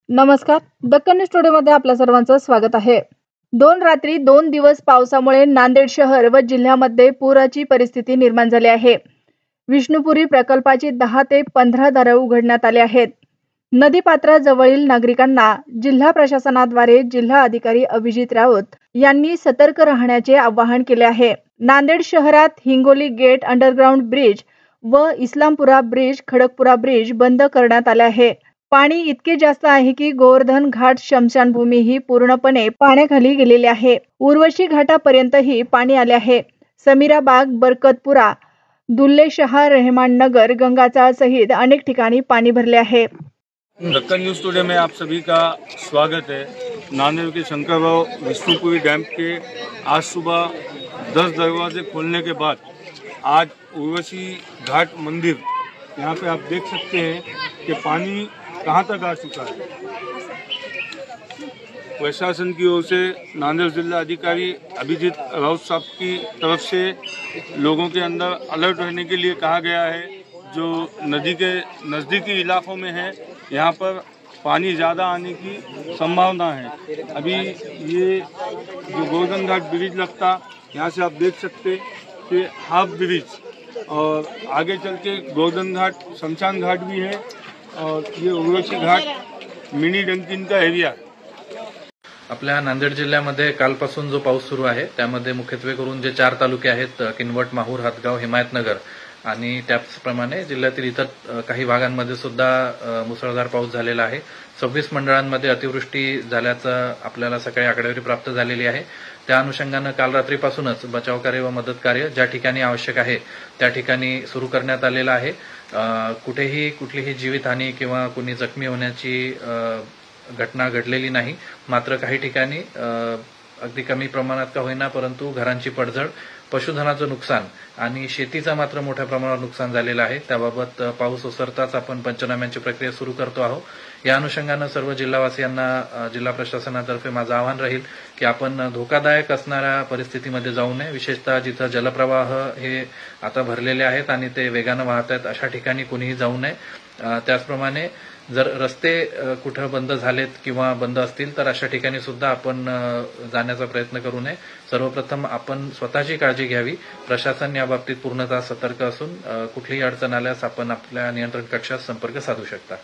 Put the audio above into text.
नमस्कार. दक्कन न्यूज स्टुडिओमध्ये आपल्या सर्वांचं स्वागत आहे. 2 रात्री 2 दिवस पावसामुळे नांदेड शहर व जिल्ह्यामध्ये पुराची परिस्थिती निर्माण झाली आहे. विष्णुपुरी प्रकल्पाची 10 ते 15 दारे उघडण्यात आली आहेत. नदीपात्राजवळील नागरिकांना जिल्हा प्रशासनाद्वारे जिल्हा अधिकारी अभिजित राऊत यांनी सतर्क राहण्याचे आवाहन केले आहे. नांदेड शहरात हिंगोली गेट, अंडरग्राउंड ब्रिज व इस्लामपुरा ब्रिज, खडकपुरा ब्रिज बंद करण्यात आले आहे. पाणी इतके जास्त आहे की गोवर्धन घाट स्मशानभूमी ही पूर्णपणे पाण्याखाली गेलेली आहे. उर्वशी घाटापर्यंतही पाणी आले आहे. समीराबाग, बरकतपुरा, दुल्ले शाह, रहमान नगर, गंगाचाळ सहित अनेक ठिकाणी पाणी भरले आहे. दक्कन न्यूज टुडे में आप सभी का स्वागत है। नांदेड़ के शंकरराव विष्णुपुरी डैम के आज सुबह 10 दरवाजे खोलने के बाद आज उर्वशी घाट मंदिर यहाँ पे आप देख सकते हैं कि पानी कहाँ तक आ चुका है। प्रशासन की ओर से नांदेड़ जिला अधिकारी अभिजीत राउत साहब की तरफ से लोगों के अंदर अलर्ट रहने के लिए कहा गया है। जो नदी के नज़दीकी इलाकों में है यहाँ पर पानी ज़्यादा आने की संभावना है। अभी ये जो गोवर्धन घाट ब्रिज लगता यहाँ से आप देख सकते कि हाफ ब्रिज और आगे चल के गोवर्धन घाट शमशान घाट भी है और ये उर्वशी घाट मिनी डंकिन का एरिया है। आपल्या नांदेड जिल्ह्यामध्ये कालपासून जो पाऊस सुरू आहे त्यामध्ये मुख्यत्वे करून जे 4 तालुके आहेत किनवट, माहूर, हदगाव, हिमायतनगर आणि त्याचप्रमाणे जिल्ह्यातील इतर काही भागांमध्ये सुद्धा मुसळधार पाऊस झालेला आहे. 26 मंडळांमध्ये अतिवृष्टी झाल्याचं आपल्याला सकाळी आकडेवारी प्राप्त झालेली आहे. त्या अनुषंगानं काल रात्रीपासूनच बचाव कार्य व मदत कार्य ज्या ठिकाणी आवश्यक आहे त्या ठिकाणी सुरू करण्यात आलेलं आहे. कुठेही कुठलीही जीवितहानी किंवा कुणी जखमी होण्याची घटना घडलेली नाही. मात्र काही ठिकाणी अगदी कमी प्रमाणात का होईना परंतु घरांची पडझड, पशुधनाचं नुकसान आणि शेतीचं मात्र मोठ्या प्रमाणावर नुकसान झालेलं आहे. त्याबाबत पाऊस ओसरताच आपण पंचनाम्यांची प्रक्रिया सुरू करतो आहोत. या अनुषंगानं सर्व जिल्हावासियांना जिल्हा प्रशासनातर्फे माझं आवाहन राहील की आपण धोकादायक असणाऱ्या परिस्थितीमध्ये जाऊ नये. विशेषतः जिथं जलप्रवाह हे आता भरलेले आहेत आणि ते वेगानं वाहत आहेत अशा ठिकाणी कोणीही जाऊ नये. त्याचप्रमाणे जर रस्ते कुठं बंद झालेत किंवा बंद असतील तर अशा ठिकाणी सुद्धा आपण जाण्याचा प्रयत्न करू नये. सर्वप्रथम आपण स्वतःची काळजी घ्यावी. प्रशासन याबाबतीत पूर्णतः सतर्क असून कुठलीही अडचण आल्यास आपण आपल्या नियंत्रण कक्षात संपर्क साधू शकता.